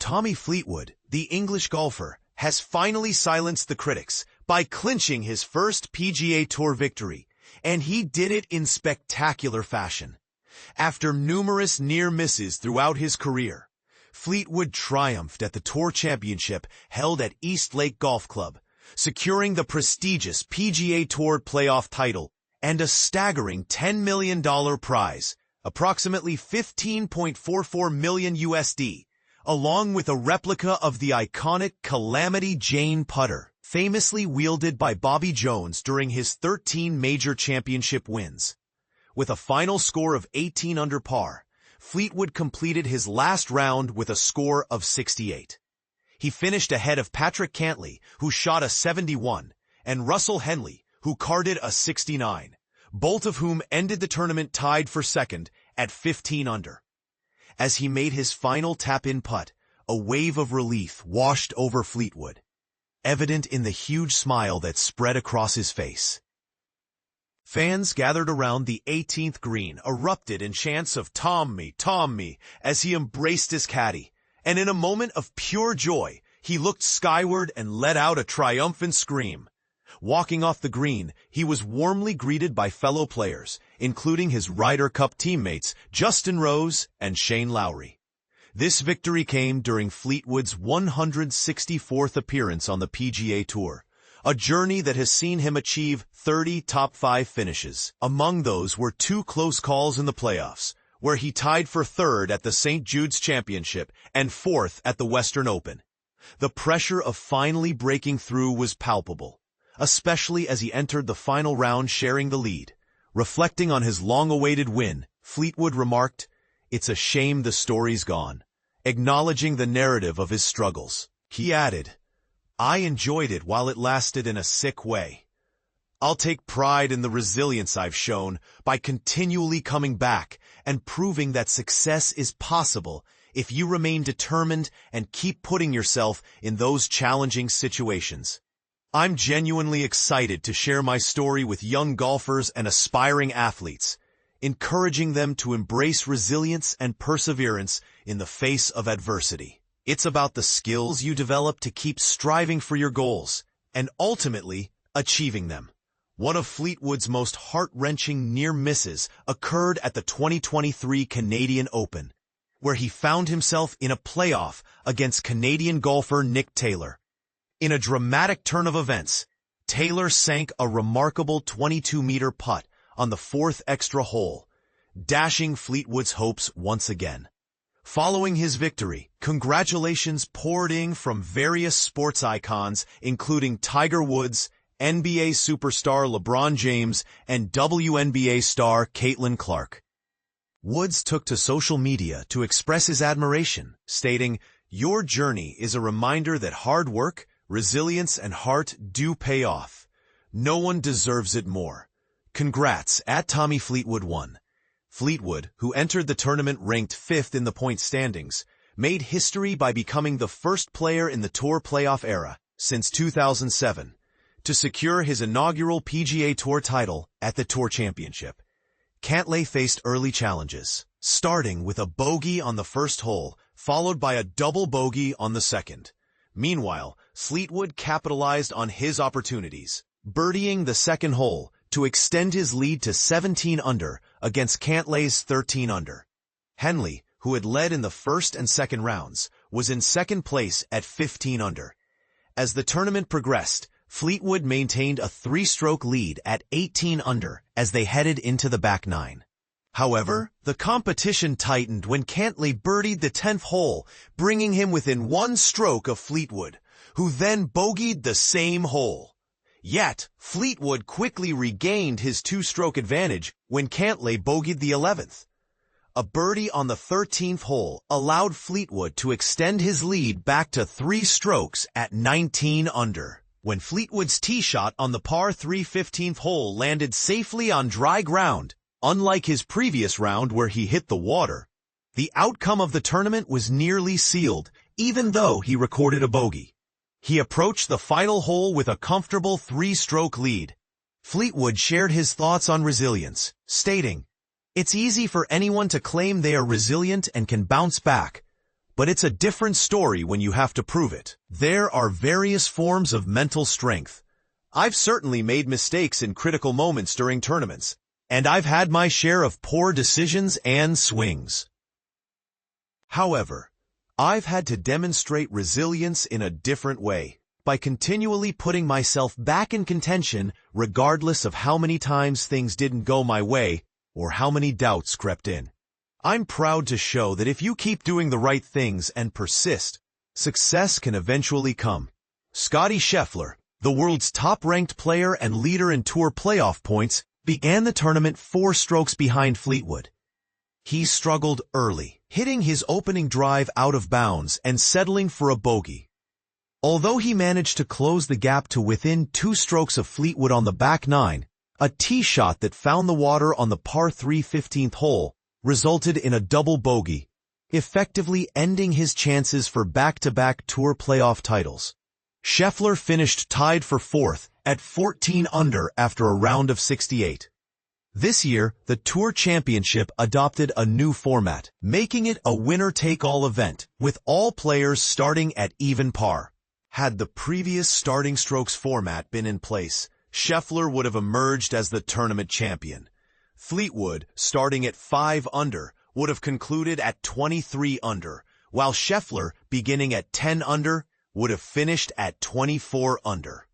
Tommy Fleetwood, the English golfer, has finally silenced the critics by clinching his first PGA Tour victory, and he did it in spectacular fashion. After numerous near misses throughout his career, Fleetwood triumphed at the Tour Championship held at East Lake Golf Club, securing the prestigious PGA Tour playoff title and a staggering $10 million prize, approximately 15.44 million USD, along with a replica of the iconic Calamity Jane putter, famously wielded by Bobby Jones during his 13 major championship wins. With a final score of 18 under par, Fleetwood completed his last round with a score of 68. He finished ahead of Patrick Cantlay, who shot a 71, and Russell Henley, who carded a 69, both of whom ended the tournament tied for second at 15 under. As he made his final tap-in putt, a wave of relief washed over Fleetwood, evident in the huge smile that spread across his face. Fans gathered around the 18th green erupted in chants of "Tommy, Tommy," as he embraced his caddy, and in a moment of pure joy, he looked skyward and let out a triumphant scream. Walking off the green, he was warmly greeted by fellow players, including his Ryder Cup teammates Justin Rose and Shane Lowry. This victory came during Fleetwood's 164th appearance on the PGA Tour, a journey that has seen him achieve 30 top 5 finishes. Among those were 2 close calls in the playoffs, where he tied for 3rd at the St. Jude's Championship and 4th at the Western Open. The pressure of finally breaking through was palpable, especially as he entered the final round sharing the lead. Reflecting on his long-awaited win, Fleetwood remarked, "It's a shame the story's gone," acknowledging the narrative of his struggles. He added, "I enjoyed it while it lasted in a sick way. I'll take pride in the resilience I've shown by continually coming back and proving that success is possible if you remain determined and keep putting yourself in those challenging situations. I'm genuinely excited to share my story with young golfers and aspiring athletes, encouraging them to embrace resilience and perseverance in the face of adversity. It's about the skills you develop to keep striving for your goals and ultimately achieving them." One of Fleetwood's most heart-wrenching near misses occurred at the 2023 Canadian Open, where he found himself in a playoff against Canadian golfer Nick Taylor. In a dramatic turn of events, Taylor sank a remarkable 22-meter putt on the 4th extra hole, dashing Fleetwood's hopes once again. Following his victory, congratulations poured in from various sports icons, including Tiger Woods, NBA superstar LeBron James, and WNBA star Caitlin Clark. Woods took to social media to express his admiration, stating, "Your journey is a reminder that hard work, resilience, and heart do pay off. No one deserves it more. Congrats," at Tommy Fleetwood won. Fleetwood, who entered the tournament ranked 5th in the point standings, made history by becoming the first player in the Tour playoff era, since 2007, to secure his inaugural PGA Tour title at the Tour Championship. Cantlay faced early challenges, starting with a bogey on the first hole, followed by a double bogey on the second. Meanwhile, Fleetwood capitalized on his opportunities, birdieing the second hole to extend his lead to 17 under against Cantlay's 13 under. Henley, who had led in the first and second rounds, was in second place at 15 under. As the tournament progressed, Fleetwood maintained a 3-stroke lead at 18 under as they headed into the back 9. However, the competition tightened when Cantlay birdied the 10th hole, bringing him within 1 stroke of Fleetwood, who then bogeyed the same hole. Yet, Fleetwood quickly regained his 2-stroke advantage when Cantlay bogeyed the 11th. A birdie on the 13th hole allowed Fleetwood to extend his lead back to 3 strokes at 19 under. When Fleetwood's tee shot on the par 3 15th hole landed safely on dry ground, unlike his previous round where he hit the water, the outcome of the tournament was nearly sealed, even though he recorded a bogey. He approached the final hole with a comfortable 3-stroke lead. Fleetwood shared his thoughts on resilience, stating, "It's easy for anyone to claim they are resilient and can bounce back, but it's a different story when you have to prove it. There are various forms of mental strength. I've certainly made mistakes in critical moments during tournaments, and I've had my share of poor decisions and swings. However, I've had to demonstrate resilience in a different way, by continually putting myself back in contention regardless of how many times things didn't go my way or how many doubts crept in. I'm proud to show that if you keep doing the right things and persist, success can eventually come. Scottie Scheffler, the world's top-ranked player and leader in Tour playoff points, began the tournament 4 strokes behind Fleetwood. He struggled early, hitting his opening drive out of bounds and settling for a bogey. Although he managed to close the gap to within 2 strokes of Fleetwood on the back 9, a tee shot that found the water on the par 3 15th hole resulted in a double bogey, effectively ending his chances for back-to-back Tour playoff titles. Scheffler finished tied for 4th at 14 under after a round of 68. This year, the Tour Championship adopted a new format, making it a winner-take-all event, with all players starting at even par. Had the previous starting strokes format been in place, Scheffler would have emerged as the tournament champion. Fleetwood, starting at 5 under, would have concluded at 23 under, while Scheffler, beginning at 10 under, would have finished at 24 under.